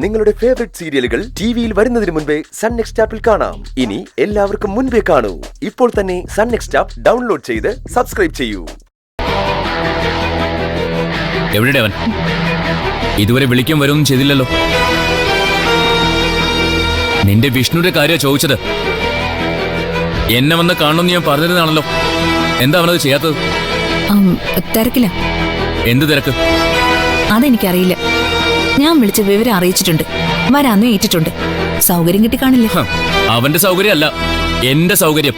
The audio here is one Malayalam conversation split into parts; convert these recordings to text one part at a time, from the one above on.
നിങ്ങളുടെ ഫേവറേറ്റ് സീരിയലുകൾ ടിവിയിൽ വരുന്നതിന് മുൻപേ സൺ നെക്സ്റ്റ് ആപ്പിൽ കാണാം. ഇനി എല്ലാവർക്കും മുൻപേ കാണൂ. ഇപ്പോൾ തന്നെ സൺ നെക്സ്റ്റ് ആപ്പ് ഡൗൺലോഡ് ചെയ്ത് സബ്സ്ക്രൈബ് ചെയ്യൂ. എവിടെ അവൻ? ഇതുവരെ വിളിക്കാൻ വരുമൊന്നും ചെയ്തില്ലല്ലോ. നിന്റെ വിഷ്ണുവിന്റെ കാര്യം ചോദിച്ചത്. എന്നെ വന്ന് കാണണമെന്ന് ഞാൻ പറഞ്ഞിരുന്നാണല്ലോ. എന്താ അവനത് ചെയ്യാത്തത്? തിരക്കില്ല. എന്ത് തിരക്ക്? അതെനിക്കറിയില്ല. ഞാൻ വിളിച്ച വിവരം അറിയിച്ചിട്ടുണ്ട്. വരാന്ന് ഏറ്റിട്ടുണ്ട്. സൗകര്യം കിട്ടി കാണില്ല. അവന്റെ സൗകര്യം അല്ല, എന്റെ സൗകര്യം.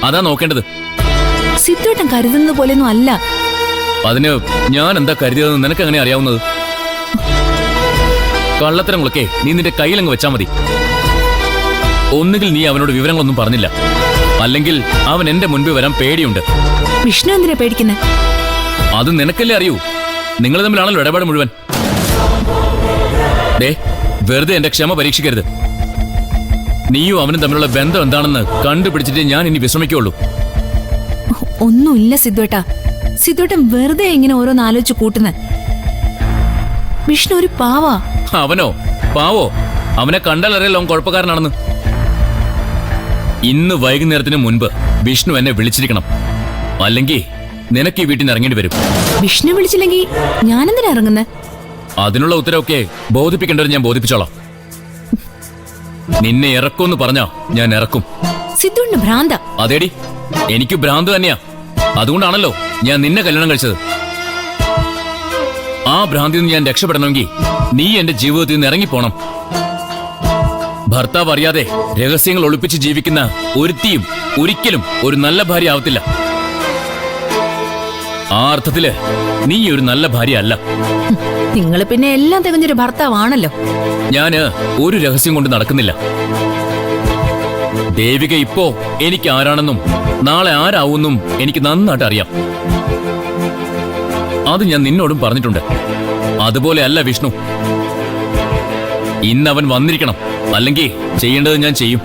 അതാ നോക്കേണ്ടത്. സിദ്ധുവേട്ടൻ കരുതുന്നത് പോലെയൊന്നും അല്ല. അതിന് ഞാൻ എന്താ കരുതിയതെന്ന് നിനക്ക് എങ്ങനെ അറിയാവുന്നത്? കള്ളത്തരങ്ങളൊക്കെ നീ നിന്റെ കയ്യിലങ്ങ് വെച്ചാ മതി. ഒന്നുകിൽ നീ അവനോട് വിവരങ്ങളൊന്നും പറഞ്ഞില്ല, അല്ലെങ്കിൽ അവൻ എന്റെ മുൻപിൽ വരാൻ പേടിയുണ്ട്. വിഷ്ണു എന്തിനാ പേടിക്കുന്നേ? അത് നിനക്കല്ലേ അറിയൂ. നിങ്ങൾ തമ്മിലാണല്ലോ ഇടപാട് മുഴുവൻ. വെറുതെ എന്റെ ക്ഷമ പരീക്ഷിക്കരുത്. നീയും അവനും തമ്മിലുള്ള ബന്ധം എന്താണെന്ന് കണ്ടുപിടിച്ചിട്ട് ഞാൻ ഇനി വിശ്രമിക്കുള്ളൂ. ഒന്നുമില്ല സിദ്ധുവേട്ടാ. സിദ്ധുവേട്ടൻ വെറുതെ ഇങ്ങനെ ഓരോന്ന് ആലോചിച്ച് കൂട്ടുന്നേ. വിഷ്ണു ഒരു പാവാ. അവനോ പാവോ? അവനെ കണ്ടാൽ അറിയാലോ അവൻ കുഴപ്പക്കാരനാണെന്ന്. ഇന്ന് വൈകുന്നേരത്തിന് മുൻപ് വിഷ്ണു എന്നെ വിളിച്ചിരിക്കണം, അല്ലെങ്കിൽ നിനക്ക് ഈ വീട്ടിൽ നിന്ന് ഇറങ്ങേണ്ടി വരും. വിഷ്ണു വിളിച്ചില്ലെങ്കിൽ ഞാനെന്തിനാ ഇറങ്ങുന്നേ? അതിനുള്ള ഉത്തരവൊക്കെ ബോധിപ്പിക്കേണ്ടവർ ഞാൻ ബോധിപ്പിച്ചോളാം. നിന്നെ ഇറക്കുമെന്ന് പറഞ്ഞാ ഞാൻ ഇറക്കും. സിദ്ധുവിന് ഭ്രാന്ത. അതേടി, എനിക്ക് ഭ്രാന്ത് തന്നെയാ. അതുകൊണ്ടാണല്ലോ ഞാൻ നിന്നെ കല്യാണം കഴിച്ചത്. ആ ഭ്രാന്തിൽ നിന്ന് ഞാൻ രക്ഷപ്പെടണമെങ്കിൽ നീ എന്റെ ജീവിതത്തിൽ നിന്ന് ഇറങ്ങിപ്പോണം. ഭർത്താവ് അറിയാതെ രഹസ്യങ്ങൾ ഒളിപ്പിച്ച് ജീവിക്കുന്ന ഒരുത്തിയും ഒരിക്കലും ഒരു നല്ല ഭാര്യ ആവത്തില്ല. ആ അർത്ഥത്തില് നീ ഒരു നല്ല ഭാര്യ അല്ല. നിങ്ങള് പിന്നെ എല്ലാം തികഞ്ഞൊരു ഭർത്താവാണല്ലോ. ഞാന് ഒരു രഹസ്യം കൊണ്ട് നടക്കുന്നില്ല. ദേവിക ഇപ്പോ എനിക്ക് ആരാണെന്നും നാളെ ആരാവുന്നും എനിക്ക് നന്നായിട്ട് അറിയാം. അത് ഞാൻ നിന്നോടും പറഞ്ഞിട്ടുണ്ട്. അതുപോലെ അല്ല വിഷ്ണു. ഇന്നവൻ വന്നിരിക്കണം, അല്ലെങ്കിൽ ചെയ്യേണ്ടത് ഞാൻ ചെയ്യും.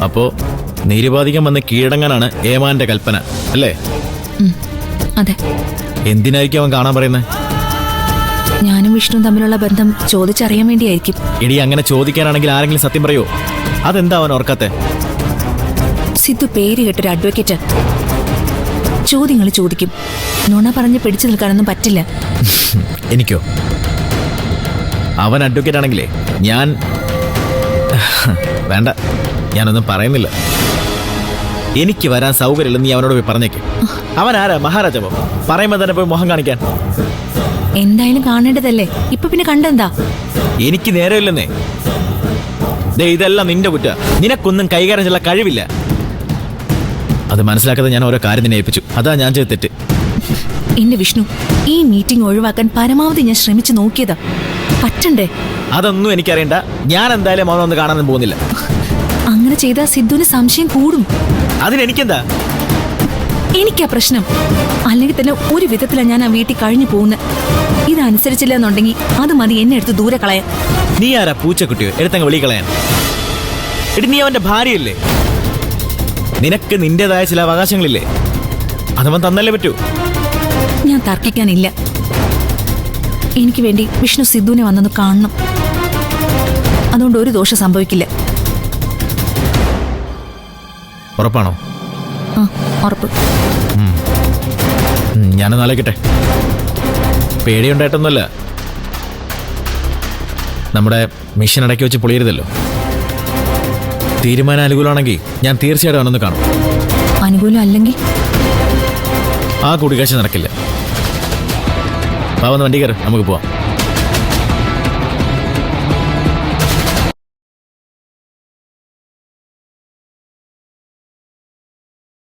അപ്പോ നിരുപാധികം വന്ന് കീഴടങ്ങാനാണ് ഏമാന്റെ കൽപ്പന അല്ലേ? അതെ. എന്തിനായിരിക്കും അവൻ കാണാൻ പറയുന്നത്? ഞാനും വിഷ്ണു തമ്മിലുള്ള ബന്ധം ചോദിച്ചറിയാൻ വേണ്ടിയായിരിക്കും. ഇടി, അങ്ങനെ ചോദിക്കാനാണെങ്കിൽ ആരെങ്കിലും സത്യം പറയോ? അതെന്താ അവൻ ഓർക്കാത്തെ? സിദ്ധു പേര് കേട്ടൊരു അഡ്വക്കേറ്റ്. ചോദ്യങ്ങൾ ചോദിക്കും. നുണ പറഞ്ഞ് പിടിച്ചു നിൽക്കാനൊന്നും പറ്റില്ല. എനിക്കോ? അവൻ അഡ്വക്കേറ്റ് ആണെങ്കിലേ ഞാൻ വേണ്ട, ഞാനൊന്നും പറയുന്നില്ല. എനിക്ക് വരാൻ സൗകര്യമില്ല, നീ അവനോട് പോയി പറഞ്ഞേക്ക്. അവൻ ആരാ? മഹാരാജാവോ? പറയുമ്പോ തന്നെ പോയി മുഖം കാണിക്കാൻ. എന്തായാലും കാണേണ്ടതല്ലേ. ഇപ്പൊ പിന്നെ കണ്ടെന്താ? എനിക്ക് നേരമില്ലെന്നേ. ഇതെല്ലാം നിന്റെ കുറ്റ. നിനക്കൊന്നും കൈകാര്യം ചെയ്യാൻ കഴിവില്ല. അത് മനസ്സിലാക്കാതെ ഞാൻ ഓരോ കാര്യം നിന്നെ ഏൽപ്പിച്ചു. അതാ ഞാൻ ചെയ്ത തെറ്റ്. എന്റെ വിഷ്ണു, ഈ മീറ്റിംഗ് ഒഴിവാക്കാൻ പരമാവധി ഞാൻ ശ്രമിച്ചു നോക്കിയതാ. പറ്റണ്ടേ? അതൊന്നും എനിക്കറിയണ്ട. ഞാൻ എന്തായാലും അവനൊന്ന് കാണാനൊന്നും പോകുന്നില്ല. അങ്ങനെ ചെയ്താൽ സിദ്ധുവിന് സംശയം കൂടും. അതിനെനിക്കെന്താ? എനിക്കാ പ്രശ്നം. അല്ലെങ്കിൽ തന്നെ ഒരു വിധത്തിലാണ് ഞാൻ ആ വീട്ടിൽ കഴിഞ്ഞു പോകുന്നത്. ഇതനുസരിച്ചില്ല എന്നുണ്ടെങ്കിൽ അത് മതി എന്നെ എടുത്ത് ദൂരെ കളയാൻ. നീ ആരാ പൂച്ചക്കുട്ടിയോ എടുത്തങ്ങ് വിളി കളയാൻ? എടി, നീ അവന്റെ ഭാര്യയല്ലേ? നിനക്ക് നിന്റേതായ ചില അവകാശങ്ങളില്ലേ? അതവൻ തന്നല്ലേ പറ്റൂ. ഞാൻ തർക്കിക്കാനില്ല. എനിക്ക് വേണ്ടി വിഷ്ണു സിദ്ധുവിനെ വന്നൊന്ന് കാണണം. അതുകൊണ്ട് ഒരു ദോഷം സംഭവിക്കില്ല. ഉറപ്പാണോ? ഉറപ്പ്. ഞാനൊന്ന് ആലോചിക്കട്ടെ. പേടിയുണ്ടായിട്ടൊന്നുമല്ല. നമ്മുടെ മിഷൻ ഇടയ്ക്ക് വെച്ച് പൊളിയരുതല്ലോ. തീരുമാനം അനുകൂലമാണെങ്കിൽ ഞാൻ തീർച്ചയായിട്ടും അവനൊന്ന് കാണും. അനുകൂലം അല്ലെങ്കിൽ ആ കൂടിക്കാഴ്ച നടക്കില്ല. വണ്ടി കയറി, നമുക്ക് പോവാം.